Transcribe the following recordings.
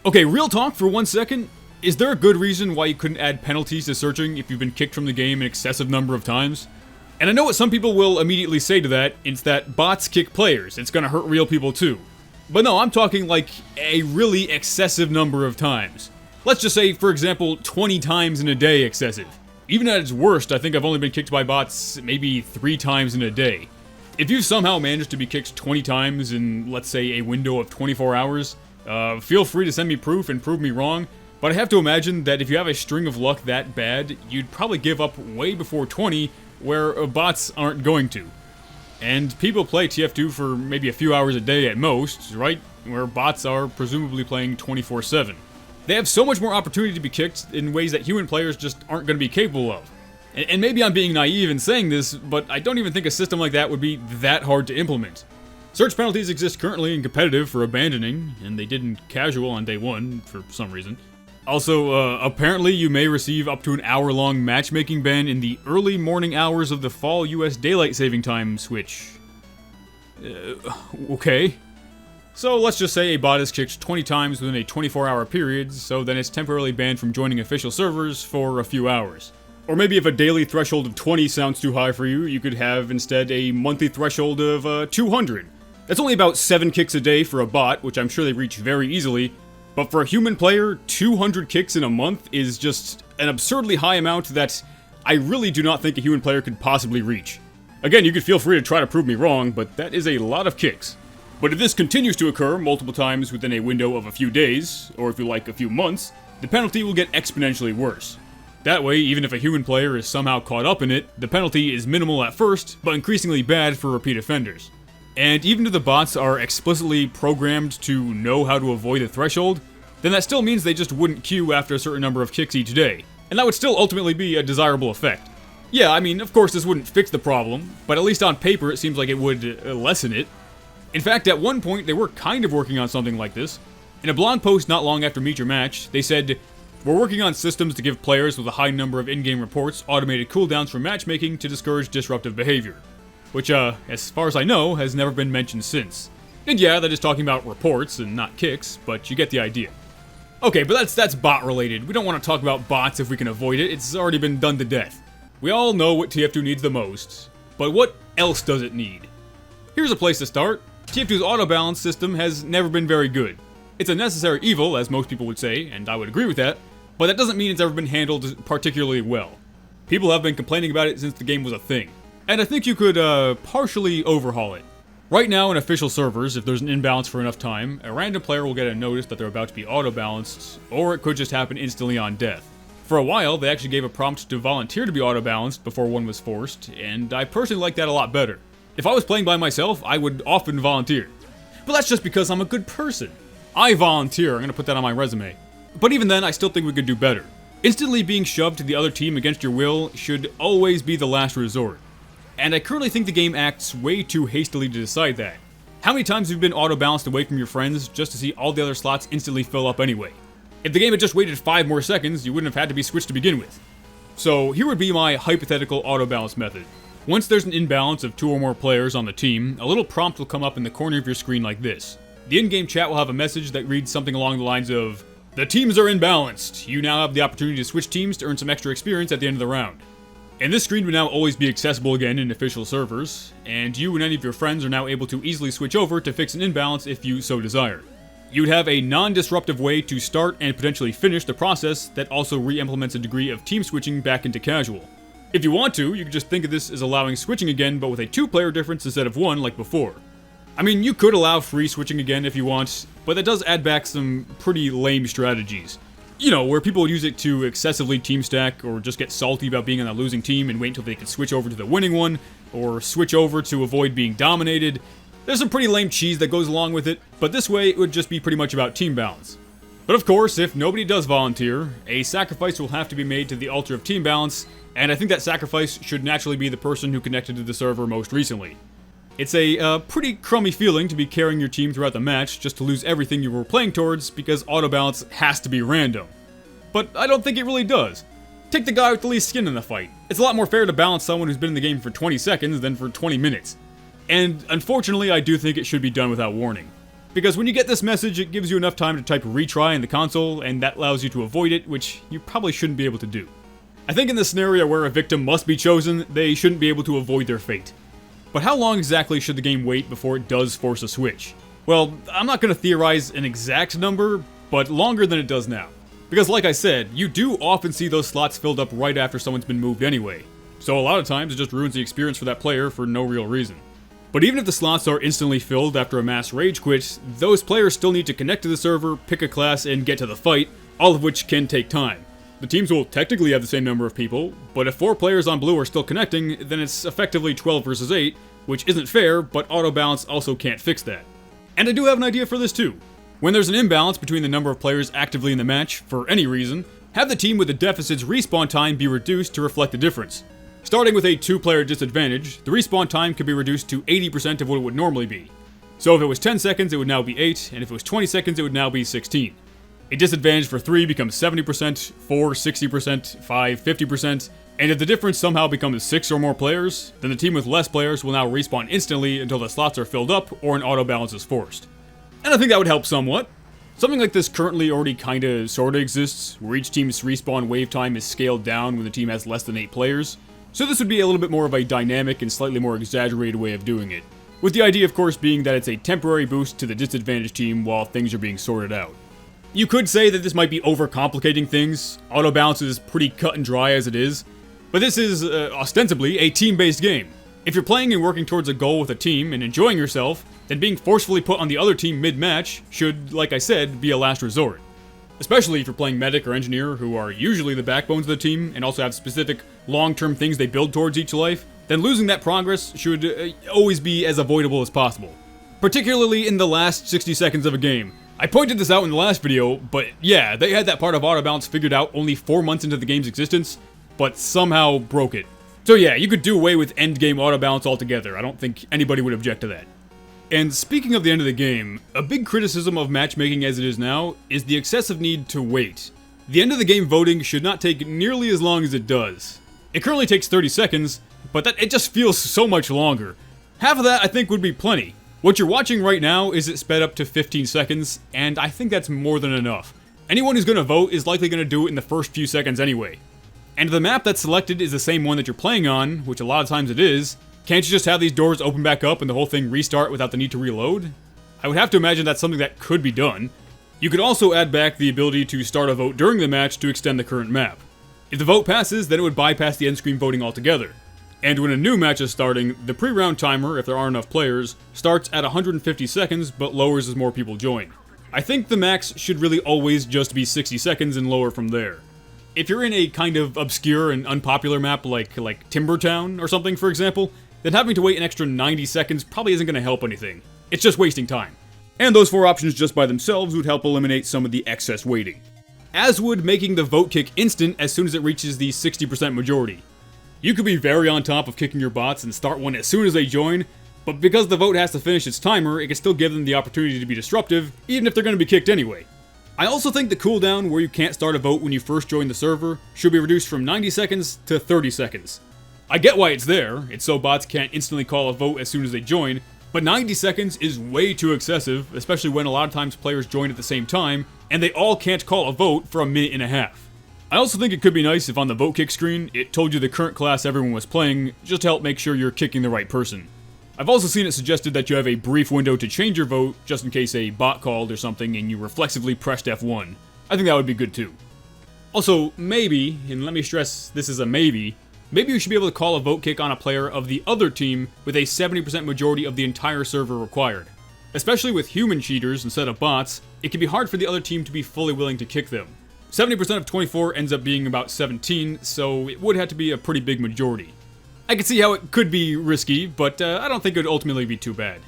Okay, real talk for 1 second. Is there a good reason why you couldn't add penalties to searching if you've been kicked from the game an excessive number of times? And I know what some people will immediately say to that, it's that bots kick players, it's gonna hurt real people too. But no, I'm talking like a really excessive number of times. Let's just say, for example, 20 times in a day excessive. Even at its worst, I think I've only been kicked by bots maybe 3 times in a day. If you've somehow managed to be kicked 20 times in, let's say, a window of 24 hours, feel free to send me proof and prove me wrong, but I have to imagine that if you have a string of luck that bad, you'd probably give up way before 20, where bots aren't going to. And people play TF2 for maybe a few hours a day at most, right? Where bots are presumably playing 24/7. They have so much more opportunity to be kicked in ways that human players just aren't going to be capable of. And maybe I'm being naive in saying this, but I don't even think a system like that would be that hard to implement. Search penalties exist currently in competitive for abandoning, and they did in casual on day 1 for some reason. Also, apparently you may receive up to an hour-long matchmaking ban in the early morning hours of the fall US daylight saving time switch. Okay. So let's just say a bot is kicked 20 times within a 24-hour period, so then it's temporarily banned from joining official servers for a few hours. Or maybe if a daily threshold of 20 sounds too high for you, you could have instead a monthly threshold of 200. That's only about 7 kicks a day for a bot, which I'm sure they reach very easily. But for a human player, 200 kicks in a month is just an absurdly high amount that I really do not think a human player could possibly reach. Again, you could feel free to try to prove me wrong, but that is a lot of kicks. But if this continues to occur multiple times within a window of a few days, or if you like a few months, the penalty will get exponentially worse. That way, even if a human player is somehow caught up in it, the penalty is minimal at first, but increasingly bad for repeat offenders. And even if the bots are explicitly programmed to know how to avoid a threshold, then that still means they just wouldn't queue after a certain number of kicks each day, and that would still ultimately be a desirable effect. Yeah, I mean, of course this wouldn't fix the problem, but at least on paper it seems like it would lessen it. In fact, at one point they were kind of working on something like this. In a blog post not long after Meet Your Match, they said, "We're working on systems to give players with a high number of in-game reports automated cooldowns for matchmaking to discourage disruptive behavior." Which, as far as I know, has never been mentioned since. And yeah, that is talking about reports and not kicks, but you get the idea. Okay, but that's bot related. We don't want to talk about bots if we can avoid it. It's already been done to death. We all know what TF2 needs the most, but what else does it need? Here's a place to start. TF2's auto balance system has never been very good. It's a necessary evil, as most people would say, and I would agree with that, but that doesn't mean it's ever been handled particularly well. People have been complaining about it since the game was a thing. And I think you could, partially overhaul it. Right now in official servers, if there's an imbalance for enough time, a random player will get a notice that they're about to be auto-balanced, or it could just happen instantly on death. For a while, they actually gave a prompt to volunteer to be auto-balanced before one was forced, and I personally like that a lot better. If I was playing by myself, I would often volunteer. But that's just because I'm a good person. I volunteer, I'm gonna put that on my resume. But even then, I still think we could do better. Instantly being shoved to the other team against your will should always be the last resort. And I currently think the game acts way too hastily to decide that. How many times have you been auto-balanced away from your friends just to see all the other slots instantly fill up anyway? If the game had just waited 5 more seconds, you wouldn't have had to be switched to begin with. So here would be my hypothetical auto-balance method. Once there's an imbalance of 2 or more players on the team, a little prompt will come up in the corner of your screen like this. The in-game chat will have a message that reads something along the lines of, "The teams are imbalanced. You now have the opportunity to switch teams to earn some extra experience at the end of the round." And this screen would now always be accessible again in official servers, and you and any of your friends are now able to easily switch over to fix an imbalance if you so desire. You would have a non-disruptive way to start and potentially finish the process that also re-implements a degree of team switching back into casual. If you want to, you could just think of this as allowing switching again, but with a 2-player difference instead of 1 like before. I mean, you could allow free switching again if you want, but that does add back some pretty lame strategies. You know, where people would use it to excessively team stack, or just get salty about being on the losing team and wait until they could switch over to the winning one, or switch over to avoid being dominated. There's some pretty lame cheese that goes along with it, but this way it would just be pretty much about team balance. But of course, if nobody does volunteer, a sacrifice will have to be made to the altar of team balance, and I think that sacrifice should naturally be the person who connected to the server most recently. It's a pretty crummy feeling to be carrying your team throughout the match just to lose everything you were playing towards because auto balance has to be random. But I don't think it really does. Take the guy with the least skin in the fight. It's a lot more fair to balance someone who's been in the game for 20 seconds than for 20 minutes. And unfortunately, I do think it should be done without warning. because when you get this message, it gives you enough time to type retry in the console, and that allows you to avoid it, which you probably shouldn't be able to do. I think in the scenario where a victim must be chosen, they shouldn't be able to avoid their fate. But how long exactly should the game wait before it does force a switch? Well, I'm not going to theorize an exact number, but longer than it does now. Because like I said, you do often see those slots filled up right after someone's been moved anyway. So a lot of times it just ruins the experience for that player for no real reason. But even if the slots are instantly filled after a mass rage quit, those players still need to connect to the server, pick a class, and get to the fight, all of which can take time. The teams will technically have the same number of people, but if 4 players on blue are still connecting, then it's effectively 12 versus 8, which isn't fair, but auto balance also can't fix that. And I do have an idea for this too. When there's an imbalance between the number of players actively in the match, for any reason, have the team with the deficit's respawn time be reduced to reflect the difference. Starting with a 2-player disadvantage, the respawn time could be reduced to 80% of what it would normally be. So if it was 10 seconds, it would now be 8, and if it was 20 seconds, it would now be 16. A disadvantage for 3 becomes 70%, 4 60%, 5 50%, and if the difference somehow becomes 6 or more players, then the team with less players will now respawn instantly until the slots are filled up or an auto balance is forced. And I think that would help somewhat. Something like this currently already sorta exists, where each team's respawn wave time is scaled down when the team has less than 8 players. So this would be a little bit more of a dynamic and slightly more exaggerated way of doing it. With the idea of course being that it's a temporary boost to the disadvantaged team while things are being sorted out. You could say that this might be overcomplicating things. Auto balance is pretty cut and dry as it is. But this is, ostensibly, a team-based game. If you're playing and working towards a goal with a team and enjoying yourself, then being forcefully put on the other team mid-match should, like I said, be a last resort. Especially if you're playing medic or engineer, who are usually the backbones of the team and also have specific long-term things they build towards each life, then losing that progress should always be as avoidable as possible. Particularly in the last 60 seconds of a game. I pointed this out in the last video, but yeah, they had that part of auto balance figured out only 4 months into the game's existence, but somehow broke it. So yeah, you could do away with endgame auto balance altogether. I don't think anybody would object to that. And speaking of the end of the game, a big criticism of matchmaking as it is now is the excessive need to wait. The end of the game voting should not take nearly as long as it does. It currently takes 30 seconds, but it just feels so much longer. Half of that I think would be plenty. What you're watching right now is it sped up to 15 seconds, and I think that's more than enough. Anyone who's going to vote is likely going to do it in the first few seconds anyway. And if the map that's selected is the same one that you're playing on, which a lot of times it is, can't you just have these doors open back up and the whole thing restart without the need to reload? I would have to imagine that's something that could be done. You could also add back the ability to start a vote during the match to extend the current map. If the vote passes, then it would bypass the end screen voting altogether. And when a new match is starting, the pre-round timer, if there aren't enough players, starts at 150 seconds but lowers as more people join. I think the max should really always just be 60 seconds and lower from there. If you're in a kind of obscure and unpopular map like Timbertown or something, for example, then having to wait an extra 90 seconds probably isn't going to help anything. It's just wasting time. And those 4 options just by themselves would help eliminate some of the excess waiting. As would making the vote kick instant as soon as it reaches the 60% majority. You could be very on top of kicking your bots and start one as soon as they join, but because the vote has to finish its timer, it can still give them the opportunity to be disruptive, even if they're going to be kicked anyway. I also think the cooldown where you can't start a vote when you first join the server should be reduced from 90 seconds to 30 seconds. I get why it's there, it's so bots can't instantly call a vote as soon as they join, but 90 seconds is way too excessive, especially when a lot of times players join at the same time, and they all can't call a vote for a minute and a half. I also think it could be nice if on the vote kick screen, it told you the current class everyone was playing, just to help make sure you're kicking the right person. I've also seen it suggested that you have a brief window to change your vote, just in case a bot called or something and you reflexively pressed F1. I think that would be good too. Also, maybe, and let me stress this is a maybe you should be able to call a vote kick on a player of the other team with a 70% majority of the entire server required. Especially with human cheaters instead of bots, it can be hard for the other team to be fully willing to kick them. 70% of 24 ends up being about 17, so it would have to be a pretty big majority. I can see how it could be risky, but I don't think it would ultimately be too bad.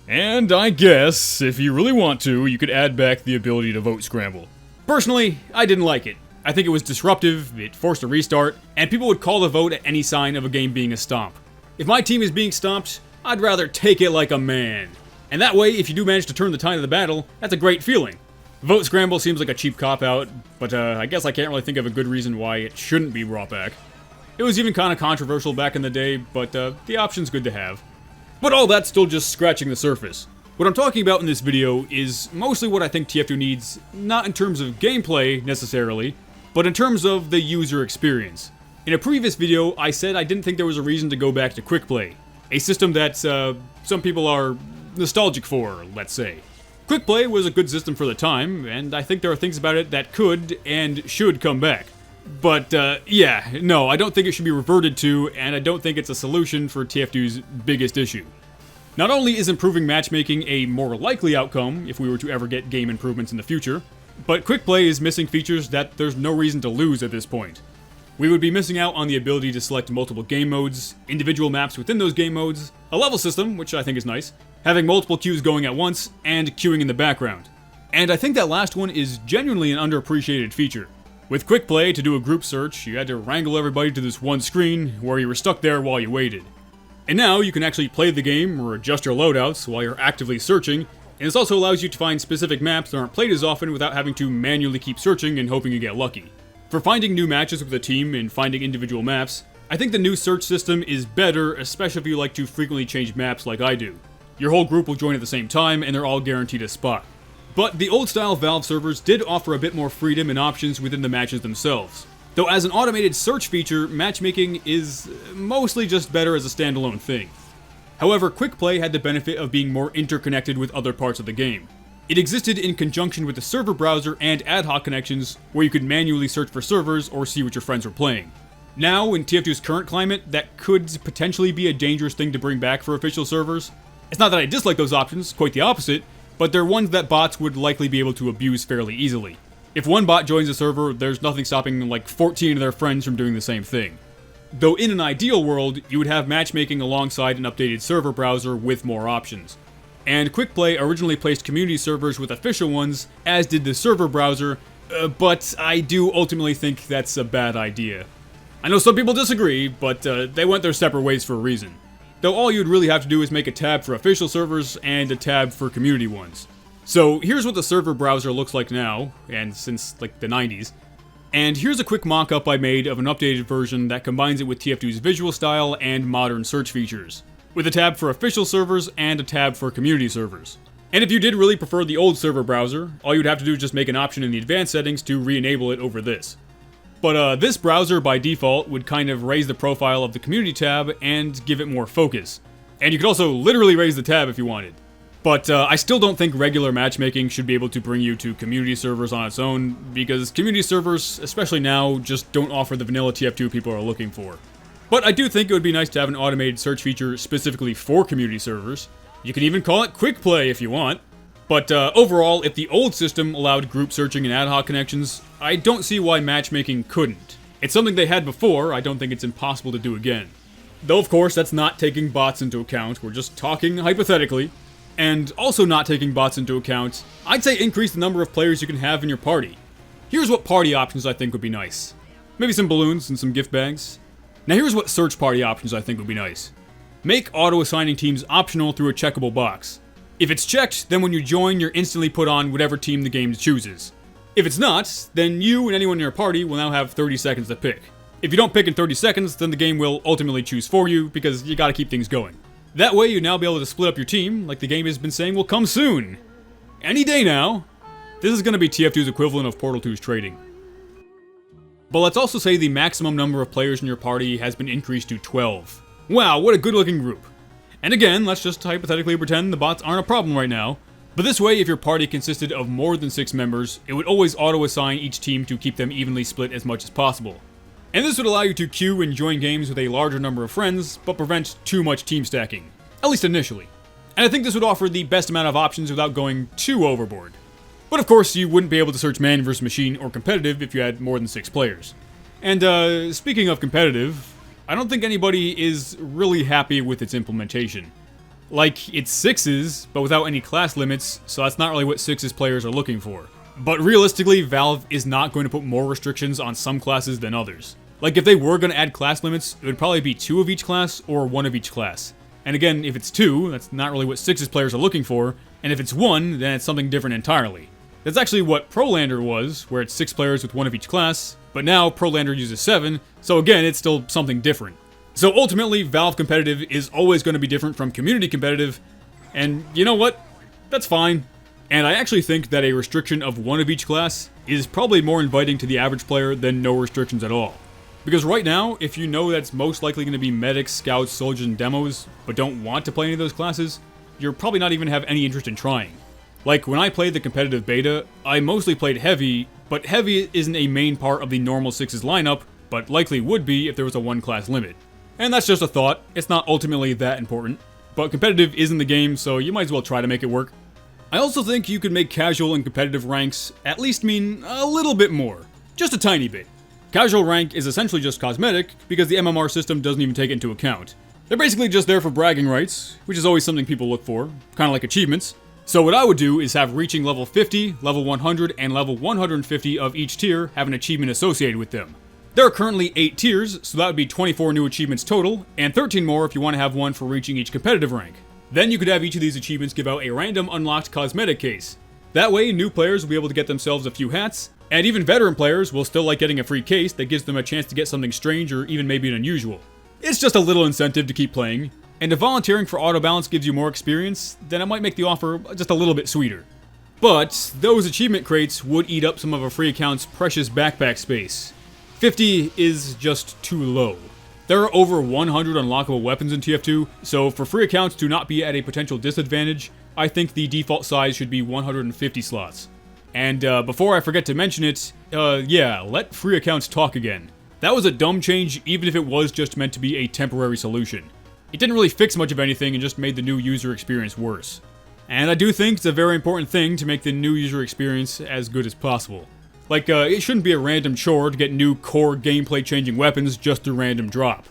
And I guess, if you really want to, you could add back the ability to vote scramble. Personally, I didn't like it. I think it was disruptive, it forced a restart, and people would call the vote at any sign of a game being a stomp. If my team is being stomped, I'd rather take it like a man. And that way, if you do manage to turn the tide of the battle, that's a great feeling. Vote scramble seems like a cheap cop-out, but I guess I can't really think of a good reason why it shouldn't be brought back. It was even kind of controversial back in the day, but the option's good to have. But all that's still just scratching the surface. What I'm talking about in this video is mostly what I think TF2 needs, not in terms of gameplay necessarily, but in terms of the user experience. In a previous video, I said I didn't think there was a reason to go back to quickplay, a system that some people are nostalgic for, let's say. Quickplay was a good system for the time, and I think there are things about it that could and should come back. But, yeah, no, I don't think it should be reverted to, and I don't think it's a solution for TF2's biggest issue. Not only is improving matchmaking a more likely outcome if we were to ever get game improvements in the future, but quickplay is missing features that there's no reason to lose at this point. We would be missing out on the ability to select multiple game modes, individual maps within those game modes, a level system, which I think is nice, having multiple queues going at once, and queuing in the background. And I think that last one is genuinely an underappreciated feature. With quickplay, to do a group search, you had to wrangle everybody to this one screen, where you were stuck there while you waited. And now you can actually play the game or adjust your loadouts while you're actively searching, and this also allows you to find specific maps that aren't played as often without having to manually keep searching and hoping you get lucky. For finding new matches with a team and finding individual maps, I think the new search system is better, especially if you like to frequently change maps like I do. Your whole group will join at the same time, and they're all guaranteed a spot. But the old-style Valve servers did offer a bit more freedom and options within the matches themselves. Though as an automated search feature, matchmaking is mostly just better as a standalone thing. However, quickplay had the benefit of being more interconnected with other parts of the game. It existed in conjunction with the server browser and ad hoc connections, where you could manually search for servers or see what your friends were playing. Now, in TF2's current climate, that could potentially be a dangerous thing to bring back for official servers. It's not that I dislike those options, quite the opposite, but they're ones that bots would likely be able to abuse fairly easily. If one bot joins a server, there's nothing stopping like 14 of their friends from doing the same thing. Though in an ideal world, you would have matchmaking alongside an updated server browser with more options. And quickplay originally placed community servers with official ones, as did the server browser, but I do ultimately think that's a bad idea. I know some people disagree, but they went their separate ways for a reason. Though all you'd really have to do is make a tab for official servers and a tab for community ones. So here's what the server browser looks like now, and since like the 90s. And here's a quick mock-up I made of an updated version that combines it with TF2's visual style and modern search features, with a tab for official servers and a tab for community servers. And if you did really prefer the old server browser, all you'd have to do is just make an option in the advanced settings to re-enable it over this. But this browser by default would kind of raise the profile of the community tab and give it more focus. And you could also literally raise the tab if you wanted. But I still don't think regular matchmaking should be able to bring you to community servers on its own, because community servers, especially now, just don't offer the vanilla TF2 people are looking for. But I do think it would be nice to have an automated search feature specifically for community servers. You can even call it quickplay if you want. But overall, if the old system allowed group searching and ad hoc connections, I don't see why matchmaking couldn't. It's something they had before, I don't think it's impossible to do again. Though of course, that's not taking bots into account, we're just talking hypothetically. And also not taking bots into account, I'd say increase the number of players you can have in your party. Here's what party options I think would be nice. Maybe some balloons and some gift bags. Now here's what search party options I think would be nice. Make auto-assigning teams optional through a checkable box. If it's checked, then when you join, you're instantly put on whatever team the game chooses. If it's not, then you and anyone in your party will now have 30 seconds to pick. If you don't pick in 30 seconds, then the game will ultimately choose for you, because you gotta keep things going. That way, you'll now be able to split up your team, like the game has been saying will come soon. Any day now. This is going to be TF2's equivalent of Portal 2's trading. But let's also say the maximum number of players in your party has been increased to 12. Wow, what a good looking group. And again, let's just hypothetically pretend the bots aren't a problem right now. But this way, if your party consisted of more than 6 members, it would always auto-assign each team to keep them evenly split as much as possible. And this would allow you to queue and join games with a larger number of friends, but prevent too much team stacking. At least initially. And I think this would offer the best amount of options without going too overboard. But of course, you wouldn't be able to search man vs machine or competitive if you had more than 6 players. And speaking of competitive, I don't think anybody is really happy with its implementation. Like, it's 6s, but without any class limits, so that's not really what 6s players are looking for. But realistically, Valve is not going to put more restrictions on some classes than others. Like, if they were going to add class limits, it would probably be 2 of each class or 1 of each class. And again, if it's 2, that's not really what 6's players are looking for, and if it's 1, then it's something different entirely. That's actually what Prolander was, where it's 6 players with 1 of each class, but now Prolander uses 7, so again, it's still something different. So ultimately, Valve competitive is always going to be different from community competitive, and you know what? that's fine. And I actually think that a restriction of one of each class is probably more inviting to the average player than no restrictions at all. Because right now, if you know that's most likely going to be medics, scouts, soldiers, and demos, but don't want to play any of those classes, you're probably not even have any interest in trying. Like, when I played the competitive beta, I mostly played heavy, but heavy isn't a main part of the normal 6's lineup, but likely would be if there was a one class limit. And that's just a thought, it's not ultimately that important. But competitive is in the game, so you might as well try to make it work. I also think you could make casual and competitive ranks at least mean a little bit more. Just a tiny bit. Casual rank is essentially just cosmetic, because the MMR system doesn't even take it into account. They're basically just there for bragging rights, which is always something people look for, kind of like achievements. So what I would do is have reaching level 50, level 100, and level 150 of each tier have an achievement associated with them. There are currently 8 tiers, so that would be 24 new achievements total, and 13 more if you want to have one for reaching each competitive rank. Then you could have each of these achievements give out a random unlocked cosmetic case. That way, new players will be able to get themselves a few hats, and even veteran players will still like getting a free case that gives them a chance to get something strange or even maybe an unusual. It's just a little incentive to keep playing, and if volunteering for auto balance gives you more experience, then it might make the offer just a little bit sweeter. But those achievement crates would eat up some of a free account's precious backpack space. 50 is just too low. There are over 100 unlockable weapons in TF2, so for free accounts to not be at a potential disadvantage, I think the default size should be 150 slots. And before I forget to mention it, yeah, let free accounts talk again. That was a dumb change, even if it was just meant to be a temporary solution. It didn't really fix much of anything and just made the new user experience worse. And I do think it's a very important thing to make the new user experience as good as possible. Like, it shouldn't be a random chore to get new core gameplay-changing weapons just through random drop.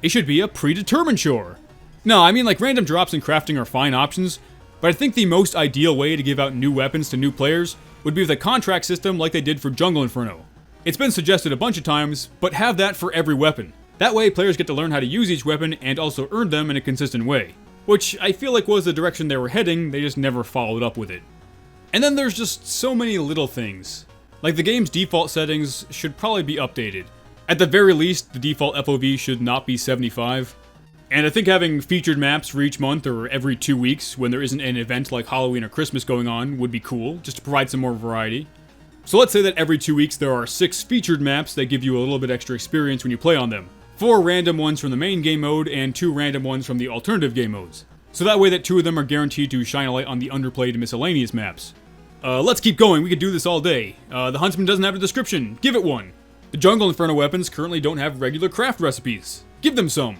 It should be a predetermined chore. No, I mean, like, random drops and crafting are fine options, but I think the most ideal way to give out new weapons to new players would be with a contract system like they did for Jungle Inferno. It's been suggested a bunch of times, but have that for every weapon. That way, players get to learn how to use each weapon and also earn them in a consistent way. Which I feel like was the direction they were heading, they just never followed up with it. And then there's just so many little things. Like, the game's default settings should probably be updated. At the very least, the default FOV should not be 75. And I think having featured maps for each month or every 2 weeks when there isn't an event like Halloween or Christmas going on would be cool, just to provide some more variety. So let's say that every 2 weeks there are 6 featured maps that give you a little bit extra experience when you play on them. 4 random ones from the main game mode and 2 random ones from the alternative game modes. So that way that 2 of them are guaranteed to shine a light on the underplayed miscellaneous maps. Let's keep going, we could do this all day. The Huntsman doesn't have a description, give it one. The Jungle Inferno weapons currently don't have regular craft recipes, give them some.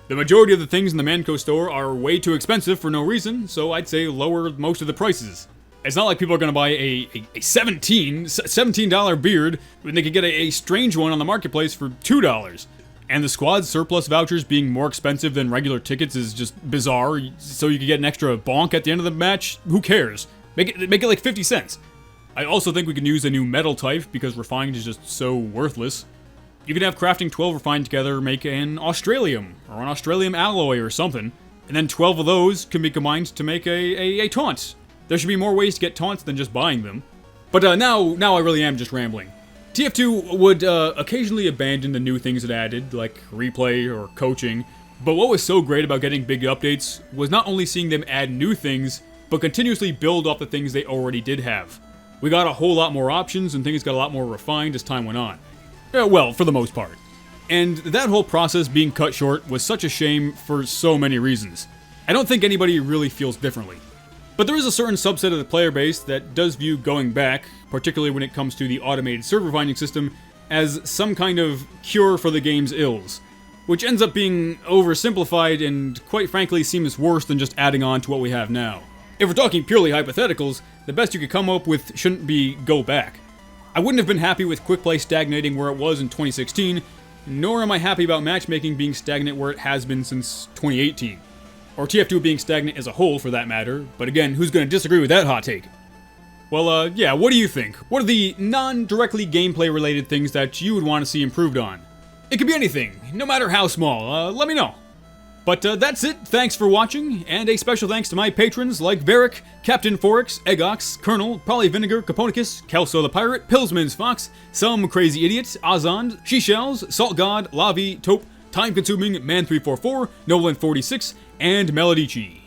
The majority of the things in the Manco store are way too expensive for no reason, so I'd say lower most of the prices. It's not like people are gonna buy a $17 beard when they could get a strange one on the marketplace for $2. And the squad's surplus vouchers being more expensive than regular tickets is just bizarre, so you could get an extra bonk at the end of the match, who cares? Make it like 50 cents. I also think we can use a new metal type because refined is just so worthless. You can have crafting 12 refined together make an Australium, or an Australium alloy or something, and then 12 of those can be combined to make a taunt. There should be more ways to get taunts than just buying them. But now I really am just rambling. TF2 would occasionally abandon the new things it added, like replay or coaching, but what was so great about getting big updates was not only seeing them add new things, but continuously build off the things they already did have. We got a whole lot more options and things got a lot more refined as time went on. Well, for the most part. And that whole process being cut short was such a shame for so many reasons. I don't think anybody really feels differently. But there is a certain subset of the player base that does view going back, particularly when it comes to the automated server finding system, as some kind of cure for the game's ills, which ends up being oversimplified and quite frankly seems worse than just adding on to what we have now. If we're talking purely hypotheticals, the best you could come up with shouldn't be go back. I wouldn't have been happy with quickplay stagnating where it was in 2016, nor am I happy about matchmaking being stagnant where it has been since 2018. Or TF2 being stagnant as a whole, for that matter, but again, who's gonna disagree with that hot take? Well, yeah, what do you think? What are the non-directly gameplay-related things that you would want to see improved on? It could be anything, no matter how small, let me know. But that's it, thanks for watching, and a special thanks to my patrons like Varric, Captain Forex, Eggox, Colonel, Probably Vinegar, Copernicus, Kelso the Pirate, Pillsman's Fox, Some Crazy Idiot, Azond, She-Shells, Salt God, Lavi, Taupe, Time Consuming, Man344, Nolan46, and Melodici.